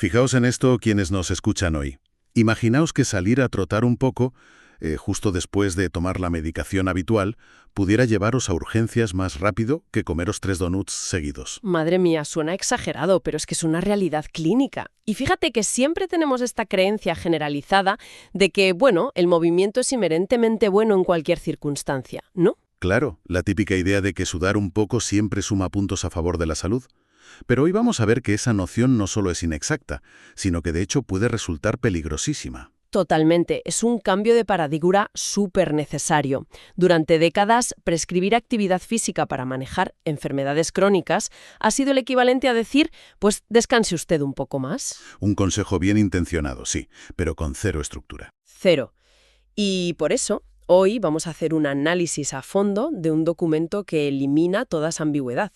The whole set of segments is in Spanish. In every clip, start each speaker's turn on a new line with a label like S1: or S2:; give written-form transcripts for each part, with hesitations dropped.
S1: Fijaos en esto quienes nos escuchan hoy. Imaginaos que salir a trotar un poco, justo después de tomar la medicación habitual, pudiera llevaros a urgencias más rápido que comeros 3 donuts seguidos.
S2: Madre mía, suena exagerado, pero es que es una realidad clínica. Y fíjate que siempre tenemos esta creencia generalizada de que, bueno, el movimiento es inherentemente bueno en cualquier circunstancia, ¿no?
S1: Claro, la típica idea de que sudar un poco siempre suma puntos a favor de la salud. Pero hoy vamos a ver que esa noción no solo es inexacta, sino que de hecho puede resultar peligrosísima.
S2: Totalmente, es un cambio de paradigma súper necesario. Durante décadas, prescribir actividad física para manejar enfermedades crónicas ha sido el equivalente a decir, pues descanse usted un poco más.
S1: Un consejo bien intencionado, sí, pero con cero estructura.
S2: Cero. Y por eso, hoy vamos a hacer un análisis a fondo de un documento que elimina toda esa ambigüedad.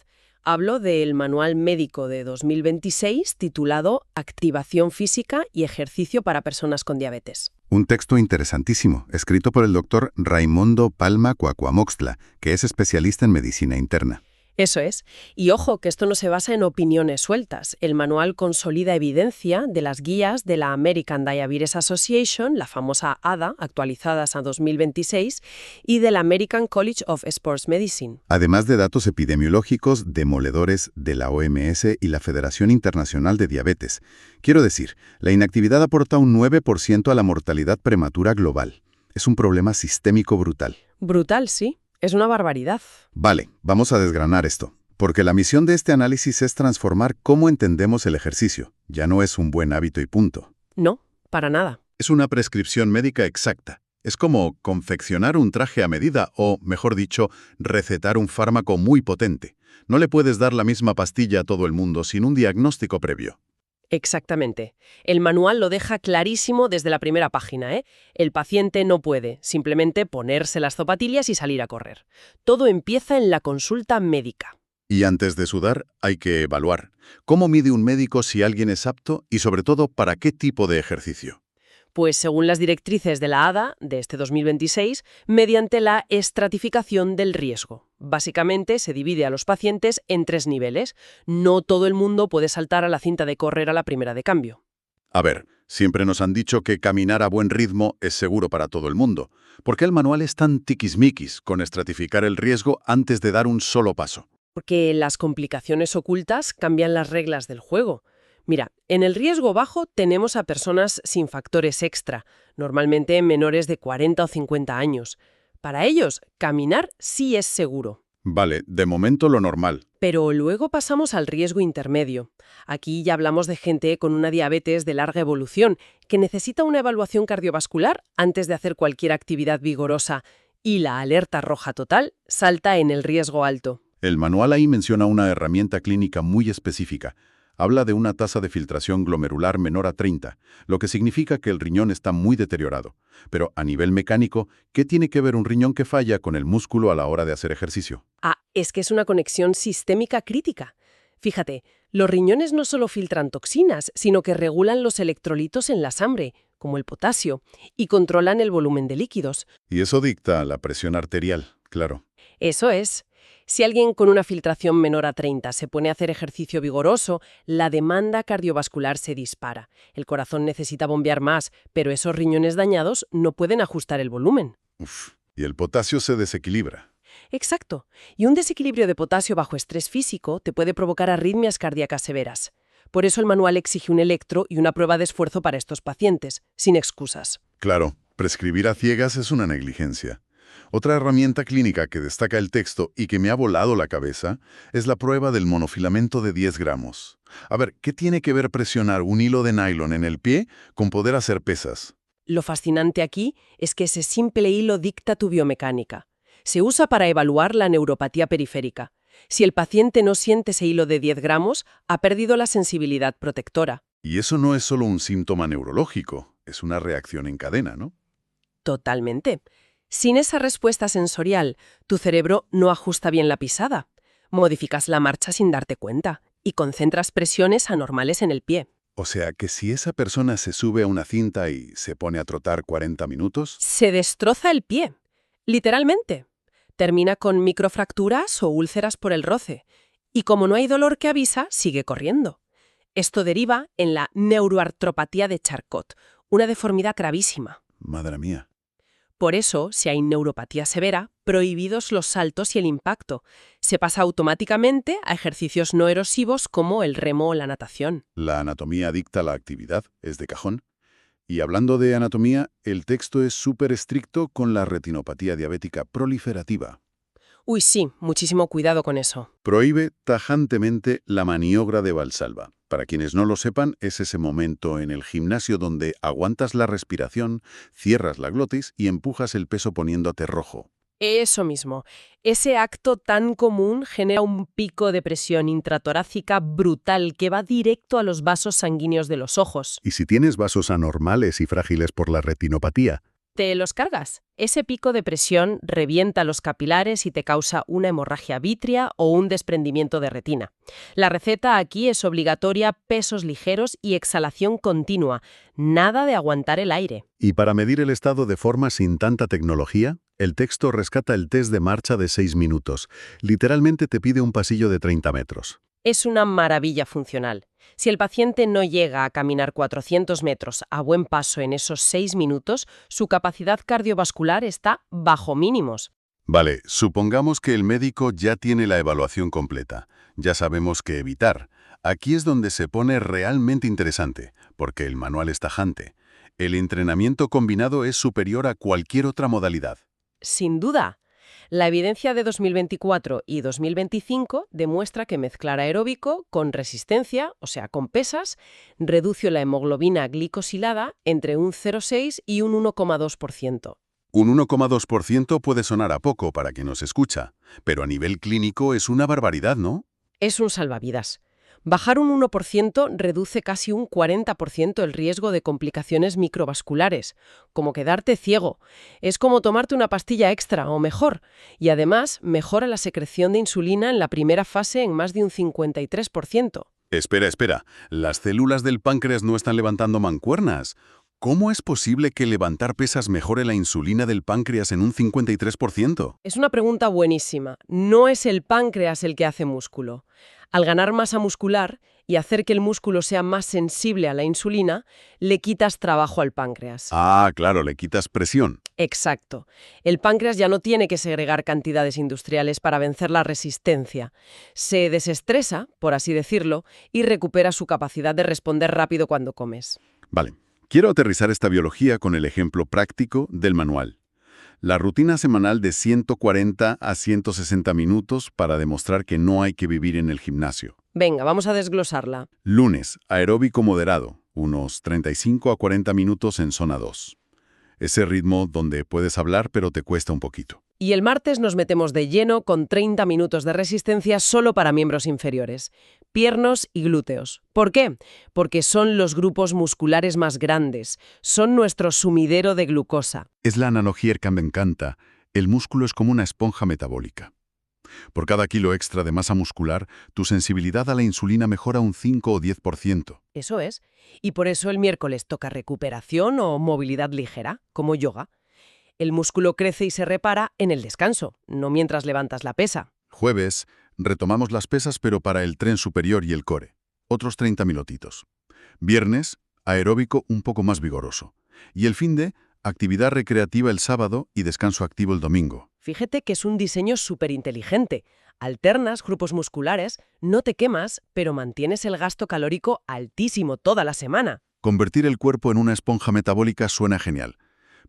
S2: Hablo del Manual Médico de 2026 titulado Activación física y ejercicio para personas con diabetes.
S1: Un texto interesantísimo, escrito por el doctor Raimundo Palma Cuacuamoxtla, que es especialista en medicina interna.
S2: Eso es. Y ojo, que esto no se basa en opiniones sueltas. El manual consolida evidencia de las guías de la American Diabetes Association, la famosa ADA, actualizadas a 2026, y del American College of Sports Medicine.
S1: Además de datos epidemiológicos demoledores de la OMS y la Federación Internacional de Diabetes. Quiero decir, la inactividad aporta un 9% a la mortalidad prematura global. Es un problema sistémico brutal.
S2: Brutal, sí. Es una barbaridad.
S1: Vale, vamos a desgranar esto, porque la misión de este análisis es transformar cómo entendemos el ejercicio. Ya no es un buen hábito y punto.
S2: No, para nada.
S1: Es una prescripción médica exacta. Es como confeccionar un traje a medida o, mejor dicho, recetar un fármaco muy potente. No le puedes dar la misma pastilla a todo el mundo sin un diagnóstico previo.
S2: Exactamente. El manual lo deja clarísimo desde la primera página, ¿eh? El paciente no puede simplemente ponerse las zapatillas y salir a correr. Todo empieza en la consulta médica.
S1: Y antes de sudar, hay que evaluar. ¿Cómo mide un médico si alguien es apto y, sobre todo, para qué tipo de ejercicio?
S2: Pues según las directrices de la ADA de este 2026, mediante la estratificación del riesgo. Básicamente se divide a los pacientes en 3 niveles. No todo el mundo puede saltar a la cinta de correr a la primera de cambio.
S1: A ver, siempre nos han dicho que caminar a buen ritmo es seguro para todo el mundo. ¿Por qué el manual es tan tiquismiquis con estratificar el riesgo antes de dar un solo paso?
S2: Porque las complicaciones ocultas cambian las reglas del juego. Mira, en el riesgo bajo tenemos a personas sin factores extra, normalmente menores de 40 o 50 años. Para ellos, caminar sí es seguro.
S1: Vale, de momento lo normal.
S2: Pero luego pasamos al riesgo intermedio. Aquí ya hablamos de gente con una diabetes de larga evolución, que necesita una evaluación cardiovascular antes de hacer cualquier actividad vigorosa, y la alerta roja total salta en el riesgo alto.
S1: El manual ahí menciona una herramienta clínica muy específica. Habla de una tasa de filtración glomerular menor a 30, lo que significa que el riñón está muy deteriorado. Pero a nivel mecánico, ¿qué tiene que ver un riñón que falla con el músculo a la hora de hacer ejercicio?
S2: Es que es una conexión sistémica crítica. Fíjate, los riñones no solo filtran toxinas, sino que regulan los electrolitos en la sangre, como el potasio, y controlan el volumen de líquidos.
S1: Y eso dicta la presión arterial, claro.
S2: Eso es. Si alguien con una filtración menor a 30 se pone a hacer ejercicio vigoroso, la demanda cardiovascular se dispara. El corazón necesita bombear más, pero esos riñones dañados no pueden ajustar el volumen.
S1: Y el potasio se desequilibra.
S2: Exacto. Y un desequilibrio de potasio bajo estrés físico te puede provocar arritmias cardíacas severas. Por eso el manual exige un electro y una prueba de esfuerzo para estos pacientes, sin excusas.
S1: Claro, prescribir a ciegas es una negligencia. Otra herramienta clínica que destaca el texto y que me ha volado la cabeza es la prueba del monofilamento de 10 gramos. A ver, ¿qué tiene que ver presionar un hilo de nylon en el pie con poder hacer pesas?
S2: Lo fascinante aquí es que ese simple hilo dicta tu biomecánica. Se usa para evaluar la neuropatía periférica. Si el paciente no siente ese hilo de 10 gramos, ha perdido la sensibilidad protectora.
S1: Y eso no es solo un síntoma neurológico, es una reacción en cadena, ¿no?
S2: Totalmente. Sin esa respuesta sensorial, tu cerebro no ajusta bien la pisada. Modificas la marcha sin darte cuenta y concentras presiones anormales en el pie.
S1: O sea que si esa persona se sube a una cinta y se pone a trotar 40 minutos...
S2: Se destroza el pie, literalmente. Termina con microfracturas o úlceras por el roce. Y como no hay dolor que avisa, sigue corriendo. Esto deriva en la neuroartropatía de Charcot, una deformidad gravísima.
S1: Madre mía.
S2: Por eso, si hay neuropatía severa, prohibidos los saltos y el impacto. Se pasa automáticamente a ejercicios no erosivos como el remo o la natación.
S1: La anatomía dicta la actividad, es de cajón. Y hablando de anatomía, el texto es súper estricto con la retinopatía diabética proliferativa.
S2: Uy, sí, muchísimo cuidado con eso.
S1: Prohíbe tajantemente la maniobra de Valsalva. Para quienes no lo sepan, es ese momento en el gimnasio donde aguantas la respiración, cierras la glotis y empujas el peso poniéndote rojo.
S2: Eso mismo. Ese acto tan común genera un pico de presión intratorácica brutal que va directo a los vasos sanguíneos de los ojos.
S1: Y si tienes vasos anormales y frágiles por la retinopatía,
S2: Te los cargas. Ese pico de presión revienta los capilares y te causa una hemorragia vítrea o un desprendimiento de retina. La receta aquí es obligatoria: pesos ligeros y exhalación continua. Nada de aguantar el aire.
S1: y para medir el estado de forma sin tanta tecnología, el texto rescata el test de marcha de 6 minutos. Literalmente te pide un pasillo de 30 metros.
S2: Es una maravilla funcional. Si el paciente no llega a caminar 400 metros a buen paso en esos 6 minutos, su capacidad cardiovascular está bajo mínimos.
S1: Vale, supongamos que el médico ya tiene la evaluación completa. Ya sabemos qué evitar. Aquí es donde se pone realmente interesante, porque el manual es tajante. El entrenamiento combinado es superior a cualquier otra modalidad.
S2: Sin duda. La evidencia de 2024 y 2025 demuestra que mezclar aeróbico con resistencia, o sea, con pesas, reduce la hemoglobina glicosilada entre un 0,6 y un 1,2%.
S1: Un 1,2% puede sonar a poco para quien nos escucha, pero a nivel clínico es una barbaridad, ¿no?
S2: Es un salvavidas. Bajar un 1% reduce casi un 40% el riesgo de complicaciones microvasculares, como quedarte ciego. Es como tomarte una pastilla extra o mejor. Y además mejora la secreción de insulina en la primera fase en más de un 53%.
S1: Espera. ¿Las células del páncreas no están levantando mancuernas? ¿Cómo es posible que levantar pesas mejore la insulina del páncreas en un 53%?
S2: Es una pregunta buenísima. No es el páncreas el que hace músculo. Al ganar masa muscular y hacer que el músculo sea más sensible a la insulina, le quitas trabajo al páncreas.
S1: Ah, claro, le quitas presión.
S2: Exacto. El páncreas ya no tiene que segregar cantidades industriales para vencer la resistencia. Se desestresa, por así decirlo, y recupera su capacidad de responder rápido cuando comes.
S1: Vale, quiero aterrizar esta biología con el ejemplo práctico del manual. La rutina semanal de 140 a 160 minutos para demostrar que no hay que vivir en el gimnasio.
S2: Venga, vamos a desglosarla.
S1: Lunes, aeróbico moderado, unos 35 a 40 minutos en zona 2. Ese ritmo donde puedes hablar pero te cuesta un poquito.
S2: Y el martes nos metemos de lleno con 30 minutos de resistencia solo para miembros inferiores, piernos y glúteos. ¿Por qué? Porque son los grupos musculares más grandes, son nuestro sumidero de glucosa.
S1: Es la analogía que me encanta. El músculo es como una esponja metabólica. Por cada kilo extra de masa muscular, tu sensibilidad a la insulina mejora un 5 o 10%.
S2: Eso es. Y por eso el miércoles toca recuperación o movilidad ligera, como yoga. El músculo crece y se repara en el descanso, no mientras levantas la pesa.
S1: Jueves, retomamos las pesas pero para el tren superior y el core. Otros 30 minutitos. Viernes, aeróbico un poco más vigoroso. Y el finde, actividad recreativa el sábado y descanso activo el domingo.
S2: Fíjate que es un diseño súper inteligente. Alternas grupos musculares, no te quemas, pero mantienes el gasto calórico altísimo toda la semana.
S1: Convertir el cuerpo en una esponja metabólica suena genial.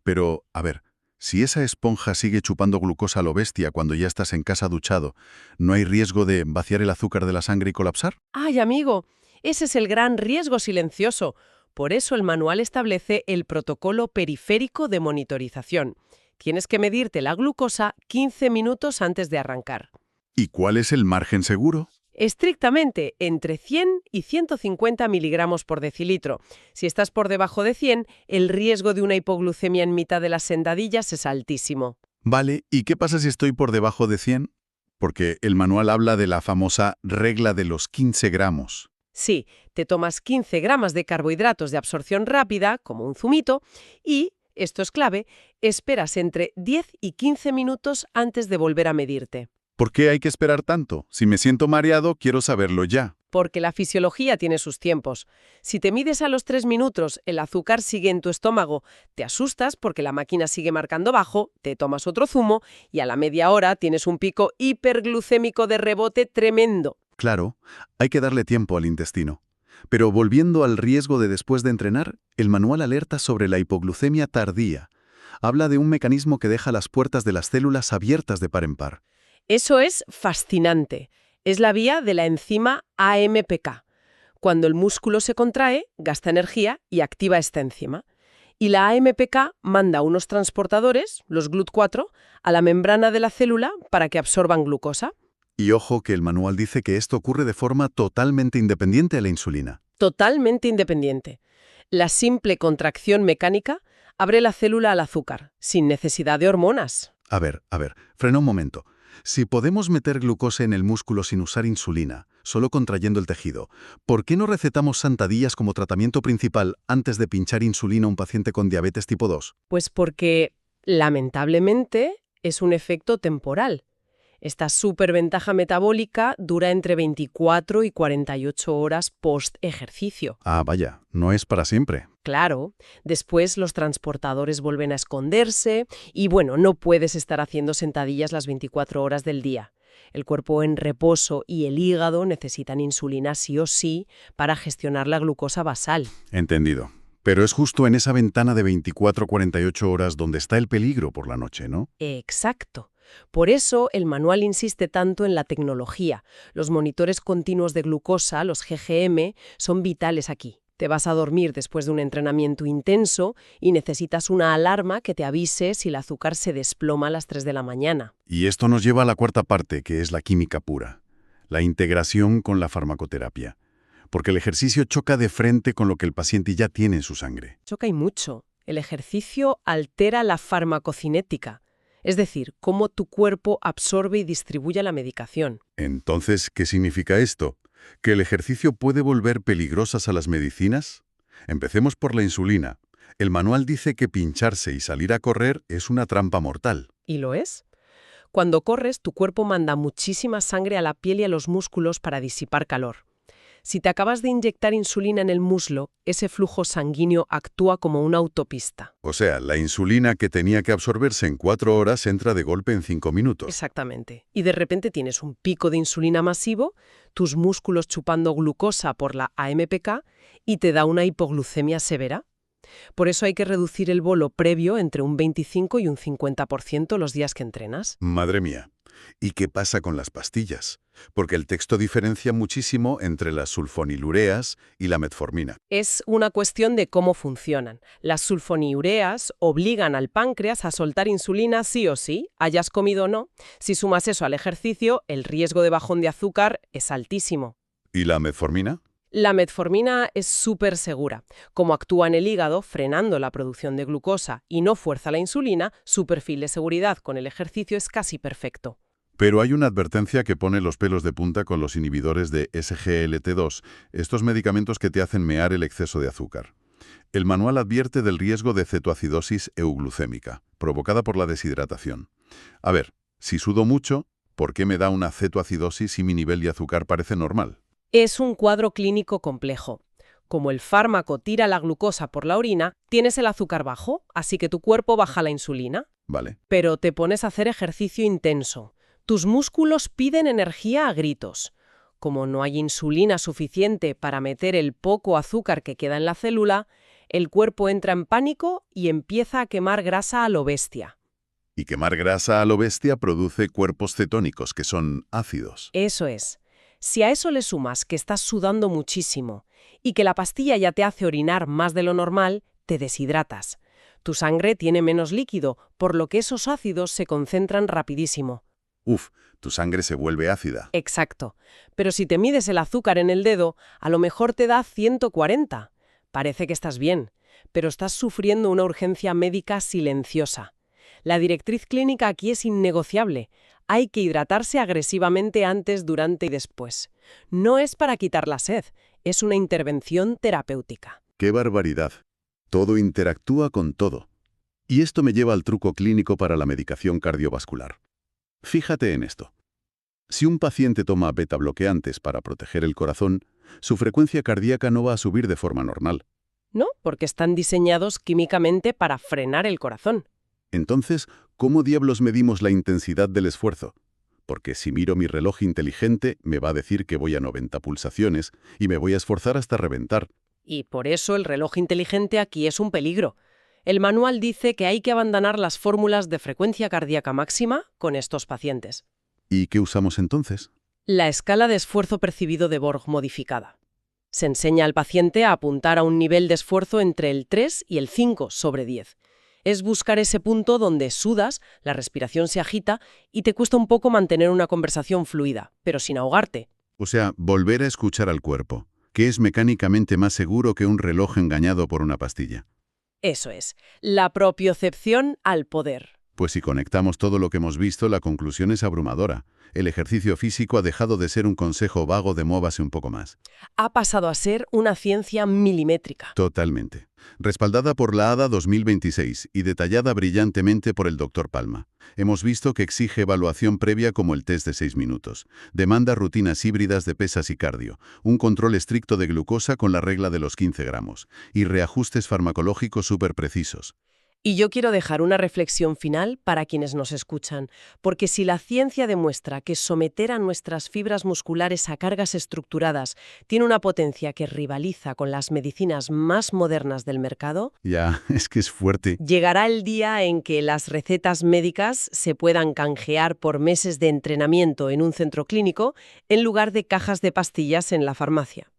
S1: Pero, a ver, si esa esponja sigue chupando glucosa a lo bestia cuando ya estás en casa duchado, ¿no hay riesgo de vaciar el azúcar de la sangre y colapsar?
S2: ¡Ay, amigo! Ese es el gran riesgo silencioso. Por eso el manual establece el protocolo periférico de monitorización. Tienes que medirte la glucosa 15 minutos antes de arrancar.
S1: ¿Y cuál es el margen seguro?
S2: Estrictamente entre 100 y 150 miligramos por decilitro. Si estás por debajo de 100, el riesgo de una hipoglucemia en mitad de las sentadillas es altísimo.
S1: Vale, ¿y qué pasa si estoy por debajo de 100? Porque el manual habla de la famosa regla de los 15 gramos.
S2: Sí, te tomas 15 gramos de carbohidratos de absorción rápida, como un zumito, y, esto es clave, esperas entre 10 y 15 minutos antes de volver a medirte.
S1: ¿Por qué hay que esperar tanto? Si me siento mareado, quiero saberlo ya.
S2: porque la fisiología tiene sus tiempos. Si te mides a los 3 minutos, el azúcar sigue en tu estómago, te asustas porque la máquina sigue marcando bajo, te tomas otro zumo y a la media hora tienes un pico hiperglucémico de rebote tremendo.
S3: Claro, hay que darle tiempo al intestino. Pero volviendo al riesgo de después de entrenar, el manual alerta sobre la hipoglucemia tardía. Habla de un mecanismo que deja las puertas de las células abiertas de par en par.
S2: Eso es fascinante. Es la vía de la enzima AMPK. Cuando el músculo se contrae, gasta energía y activa esta enzima. Y la AMPK manda unos transportadores, los GLUT4, a la membrana de la célula para que absorban glucosa.
S3: Y ojo que el manual dice que esto ocurre de forma totalmente independiente de la insulina.
S2: Totalmente independiente. La simple contracción mecánica abre la célula al azúcar, sin necesidad de hormonas.
S3: A ver, frena un momento. Si podemos meter glucosa en el músculo sin usar insulina, solo contrayendo el tejido, ¿por qué no recetamos sentadillas como tratamiento principal antes de pinchar insulina a un paciente con diabetes tipo 2?
S2: Pues porque, lamentablemente, es un efecto temporal. Esta superventaja metabólica dura entre 24 y 48 horas post-ejercicio.
S3: Ah, vaya, no es para siempre.
S2: Claro, después los transportadores vuelven a esconderse y bueno, no puedes estar haciendo sentadillas las 24 horas del día. El cuerpo en reposo y el hígado necesitan insulina sí o sí para gestionar la glucosa basal.
S3: Entendido. Pero es justo en esa ventana de 24-48 horas donde está el peligro por la noche, ¿no?
S2: Exacto. Por eso el manual insiste tanto en la tecnología. Los monitores continuos de glucosa, los GGM, son vitales aquí. Te vas a dormir después de un entrenamiento intenso y necesitas una alarma que te avise si el azúcar se desploma a las 3 de la mañana.
S3: Y esto nos lleva a la cuarta parte, que es la química pura, la integración con la farmacoterapia. Porque el ejercicio choca de frente con lo que el paciente ya tiene en su sangre.
S2: Choca y mucho. El ejercicio altera la farmacocinética, es decir, cómo tu cuerpo absorbe y distribuye la medicación.
S1: Entonces, ¿qué significa esto? ¿Que el ejercicio puede volver peligrosas a las medicinas? Empecemos por la insulina. El manual dice que pincharse y salir a correr es una trampa mortal.
S2: ¿Y lo es? Cuando corres, tu cuerpo manda muchísima sangre a la piel y a los músculos para disipar calor. Si te acabas de inyectar insulina en el muslo, ese flujo sanguíneo actúa como una autopista.
S1: O sea, la insulina que tenía que absorberse en 4 horas entra de golpe en 5 minutos.
S2: Exactamente. Y de repente tienes un pico de insulina masivo, tus músculos chupando glucosa por la AMPK y te da una hipoglucemia severa. Por eso hay que reducir el bolo previo entre un 25 y un 50% los días que entrenas.
S1: Madre mía. ¿Y qué pasa con las pastillas? Porque el texto diferencia muchísimo entre las sulfonilureas y la metformina.
S2: Es una cuestión de cómo funcionan. Las sulfonilureas obligan al páncreas a soltar insulina sí o sí, hayas comido o no. Si sumas eso al ejercicio, el riesgo de bajón de azúcar es altísimo.
S1: ¿Y la metformina?
S2: La metformina es súper segura. Como actúa en el hígado, frenando la producción de glucosa y no fuerza la insulina, su perfil de seguridad con el ejercicio es casi perfecto.
S1: Pero hay una advertencia que pone los pelos de punta con los inhibidores de SGLT2, estos medicamentos que te hacen mear el exceso de azúcar. El manual advierte del riesgo de cetoacidosis euglucémica, provocada por la deshidratación. A ver, si sudo mucho, ¿por qué me da una cetoacidosis si mi nivel de azúcar parece normal?
S2: Es un cuadro clínico complejo. Como el fármaco tira la glucosa por la orina, tienes el azúcar bajo, así que tu cuerpo baja la insulina.
S1: Vale.
S2: Pero te pones a hacer ejercicio intenso. Tus músculos piden energía a gritos. Como no hay insulina suficiente para meter el poco azúcar que queda en la célula, el cuerpo entra en pánico y empieza a quemar grasa a lo bestia.
S1: Y quemar grasa a lo bestia produce cuerpos cetónicos, que son ácidos.
S2: Eso es. Si a eso le sumas que estás sudando muchísimo y que la pastilla ya te hace orinar más de lo normal, te deshidratas. Tu sangre tiene menos líquido, por lo que esos ácidos se concentran rapidísimo.
S1: Uf, tu sangre se vuelve ácida.
S2: Exacto. Pero si te mides el azúcar en el dedo, a lo mejor te da 140. Parece que estás bien, pero estás sufriendo una urgencia médica silenciosa. La directriz clínica aquí es innegociable. Hay que hidratarse agresivamente antes, durante y después. No es para quitar la sed, es una intervención terapéutica.
S1: ¡Qué barbaridad! Todo interactúa con todo. Y esto me lleva al truco clínico para la medicación cardiovascular. Fíjate en esto.
S3: Si un paciente toma beta-bloqueantes para proteger el corazón, su frecuencia cardíaca no va a subir de forma normal.
S2: ¿No? Porque están diseñados químicamente para frenar el corazón.
S3: Entonces, ¿cómo diablos medimos la intensidad del esfuerzo? Porque si miro mi reloj inteligente, me va a decir que voy a 90 pulsaciones y me voy a esforzar hasta reventar.
S2: Y por eso el reloj inteligente aquí es un peligro. El manual dice que hay que abandonar las fórmulas de frecuencia cardíaca máxima con estos pacientes.
S3: ¿Y qué usamos entonces?
S2: La escala de esfuerzo percibido de Borg modificada. Se enseña al paciente a apuntar a un nivel de esfuerzo entre el 3 y el 5/10. Es buscar ese punto donde sudas, la respiración se agita y te cuesta un poco mantener una conversación fluida, pero sin ahogarte.
S3: O sea, volver a escuchar al cuerpo, que es mecánicamente más seguro que un reloj engañado por una pastilla.
S2: Eso es, la propiocepción al poder.
S3: Pues si conectamos todo lo que hemos visto, la conclusión es abrumadora. El ejercicio físico ha dejado de ser un consejo vago de móvase un poco más.
S2: Ha pasado a ser una ciencia milimétrica.
S3: Totalmente. Respaldada por la ADA 2026 y detallada brillantemente por el Dr. Palma. Hemos visto que exige evaluación previa como el test de 6 minutos. Demanda rutinas híbridas de pesas y cardio. Un control estricto de glucosa con la regla de los 15 gramos. Y reajustes farmacológicos súper precisos.
S2: Y yo quiero dejar una reflexión final para quienes nos escuchan, porque si la ciencia demuestra que someter a nuestras fibras musculares a cargas estructuradas tiene una potencia que rivaliza con las medicinas más modernas del mercado,
S3: Ya, es que es fuerte.
S2: llegará el día en que las recetas médicas se puedan canjear por meses de entrenamiento en un centro clínico en lugar de cajas de pastillas en la farmacia.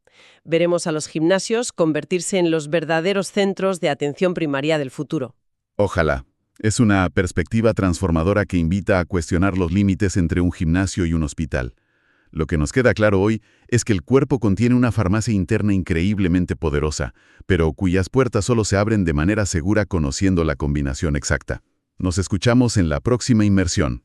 S2: Veremos a los gimnasios convertirse en los verdaderos centros de atención primaria del futuro.
S3: Ojalá. Es una perspectiva transformadora que invita a cuestionar los límites entre un gimnasio y un hospital. Lo que nos queda claro hoy es que el cuerpo contiene una farmacia interna increíblemente poderosa, pero cuyas puertas solo se abren de manera segura conociendo la combinación exacta. Nos escuchamos en la próxima inmersión.